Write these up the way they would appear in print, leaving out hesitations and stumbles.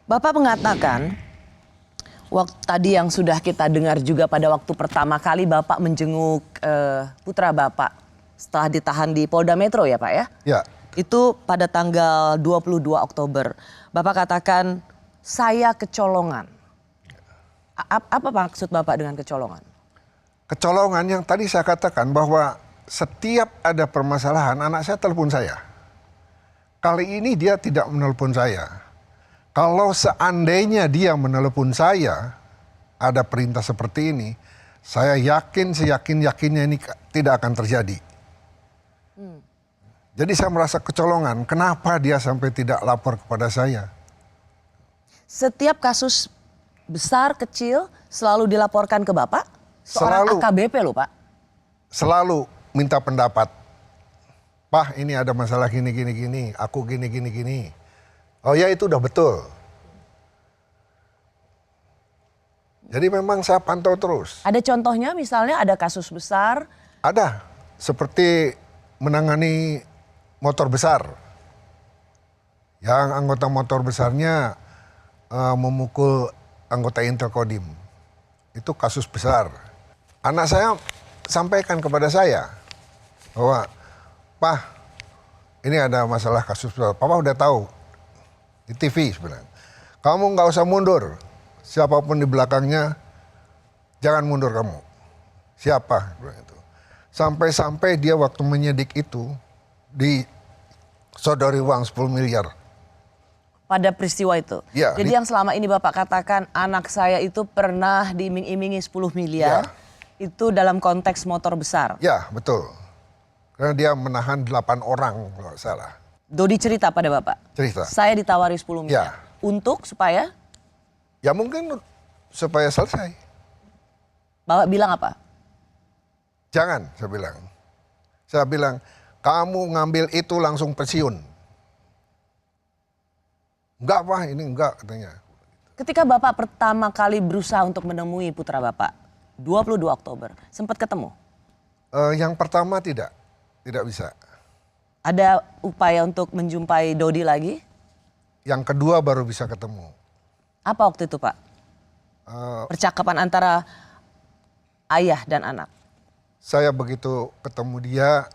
Bapak mengatakan, waktu tadi yang sudah kita dengar juga pada waktu pertama kali Bapak menjenguk putra Bapak setelah ditahan di Polda Metro ya Pak ya? Ya. Itu pada tanggal 22 Oktober. Bapak katakan, saya kecolongan. Apa maksud Bapak dengan kecolongan? Kecolongan yang tadi saya katakan bahwa setiap ada permasalahan anak saya telepon saya. Kali ini dia tidak menelpon saya. Kalau seandainya dia menelepon saya, ada perintah seperti ini, saya yakin seyakin-yakinnya ini tidak akan terjadi. Jadi saya merasa kecolongan, kenapa dia sampai tidak lapor kepada saya? Setiap kasus besar, kecil, selalu dilaporkan ke Bapak? Seorang Selalu. AKBP loh Pak. Selalu minta pendapat. Pak, ini ada masalah gini, aku gini. Oh ya, itu udah betul. Jadi memang saya pantau terus. Ada contohnya misalnya ada kasus besar? Ada, seperti menangani motor besar. Yang anggota motor besarnya memukul anggota Intel Kodim. Itu kasus besar. Anak saya sampaikan kepada saya bahwa, Pak, ini ada masalah kasus besar. Papa udah tahu di TV sebenarnya. Kamu nggak usah mundur. Siapapun di belakangnya, jangan mundur kamu. Siapa? Sampai-sampai dia waktu menyidik itu disodori uang 10 miliar. Pada peristiwa itu? Ya, jadi yang selama ini Bapak katakan anak saya itu pernah diiming-imingi 10 miliar. Ya. Itu dalam konteks motor besar? Ya, betul. Karena dia menahan 8 orang kalau salah. Dodi cerita pada Bapak? Cerita. Saya ditawari 10 miliar. Ya. Untuk supaya? Ya mungkin supaya selesai. Bapak bilang apa? Jangan, saya bilang. Saya bilang, kamu ngambil itu langsung pensiun. Enggak Pak, ini enggak katanya. Ketika Bapak pertama kali berusaha untuk menemui putra Bapak, 22 Oktober, sempat ketemu? Yang pertama tidak bisa. Ada upaya untuk menjumpai Dodi lagi? Yang kedua baru bisa ketemu. Apa waktu itu Pak? Percakapan antara ayah dan anak? Saya begitu ketemu dia,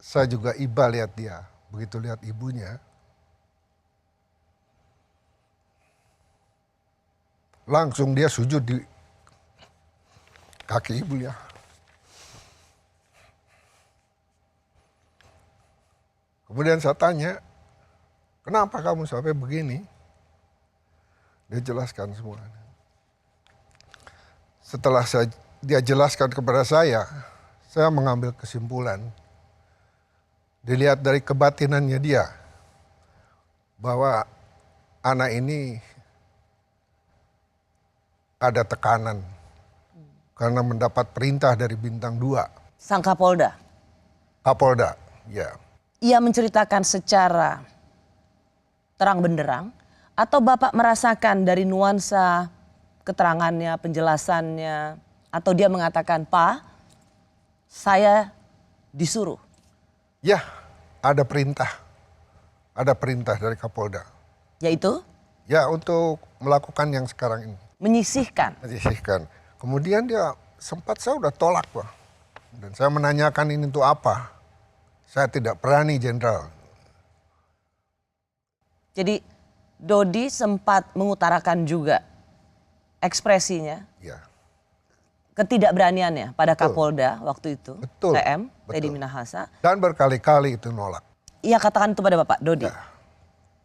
saya juga iba lihat dia. Begitu lihat ibunya, langsung dia sujud di kaki ibunya. Kemudian saya tanya, kenapa kamu sampai begini? Dia jelaskan semua. Setelah dia jelaskan kepada saya mengambil kesimpulan. Dilihat dari kebatinannya dia, bahwa anak ini ada tekanan karena mendapat perintah dari bintang 2. Sang Kapolda? Kapolda, ya. Ia menceritakan secara terang benderang atau Bapak merasakan dari nuansa keterangannya, penjelasannya, atau dia mengatakan, Pak, saya disuruh? Ya, ada perintah dari Kapolda. Yaitu? Ya, untuk melakukan yang sekarang ini. Menyisihkan? Menyisihkan. Kemudian dia sempat saya udah tolak Pak. Dan saya menanyakan ini untuk apa. Saya tidak berani, Jenderal. Jadi Dodi sempat mengutarakan juga ekspresinya, Ya. ketidakberaniannya pada Betul. Kapolda waktu itu, Betul. PM, Betul. Teddy Minahasa. Dan berkali-kali itu nolak. Ia katakan itu pada Bapak, Dodi. Ya.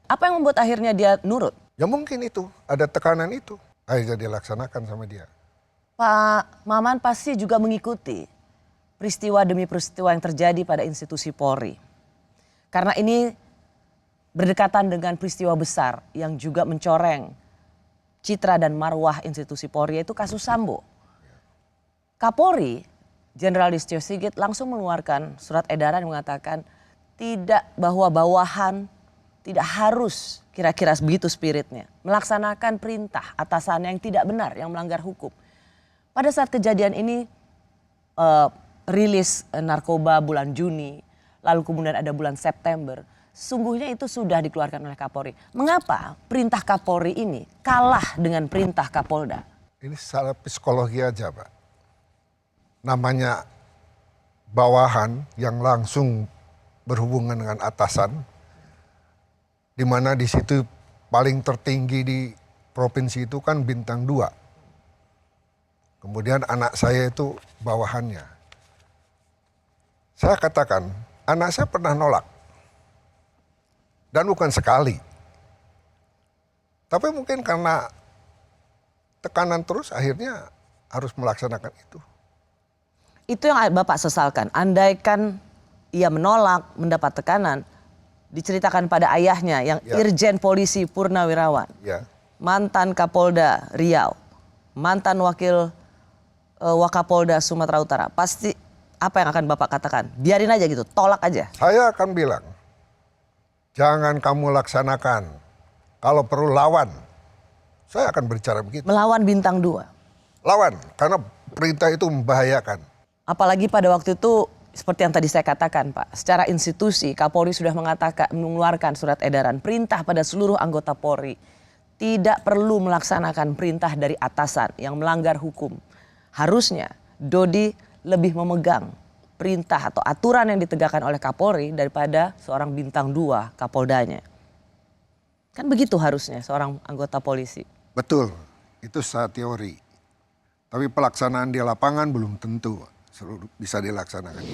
Apa yang membuat akhirnya dia nurut? Ya mungkin itu, ada tekanan itu. Akhirnya dilaksanakan sama dia. Pak Maman pasti juga mengikuti peristiwa demi peristiwa yang terjadi pada institusi Polri. Karena ini berdekatan dengan peristiwa besar yang juga mencoreng citra dan marwah institusi Polri, yaitu kasus Sambo. Kapolri, Jenderal Listio Sigit langsung mengeluarkan surat edaran yang mengatakan tidak, bahwa bawahan tidak harus, kira-kira begitu spiritnya, melaksanakan perintah atasannya yang tidak benar, yang melanggar hukum. Pada saat kejadian ini rilis narkoba bulan Juni, lalu kemudian ada bulan September. sesungguhnya itu sudah dikeluarkan oleh Kapolri. Mengapa perintah Kapolri ini kalah dengan perintah Kapolda? Ini salah psikologi aja, Pak. Namanya bawahan yang langsung berhubungan dengan atasan, di mana di situ paling tertinggi di provinsi itu kan bintang 2. Kemudian anak saya itu bawahannya. Saya katakan, anak saya pernah nolak. Dan bukan sekali. Tapi mungkin karena tekanan terus akhirnya harus melaksanakan itu. Itu yang Bapak sesalkan. Andaikan ia menolak, mendapat tekanan, diceritakan pada ayahnya yang Ya. Irjen Polisi Purnawirawan, Ya, mantan Kapolda Riau, mantan Wakapolda Sumatera Utara. Pasti apa yang akan Bapak katakan? Biarin aja gitu, tolak aja. saya akan bilang, jangan kamu laksanakan. Kalau perlu lawan. Saya akan berbicara begitu. Melawan bintang 2. Lawan, karena perintah itu membahayakan. Apalagi pada waktu itu seperti yang tadi saya katakan, Pak, secara institusi Kapolri sudah mengeluarkan surat edaran perintah pada seluruh anggota Polri tidak perlu melaksanakan perintah dari atasan yang melanggar hukum. Harusnya Dodi lebih memegang perintah atau aturan yang ditegakkan oleh Kapolri daripada seorang bintang 2 Kapoldanya. Kan begitu harusnya seorang anggota polisi. Betul, itu secara teori. Tapi pelaksanaan di lapangan belum tentu bisa dilaksanakan.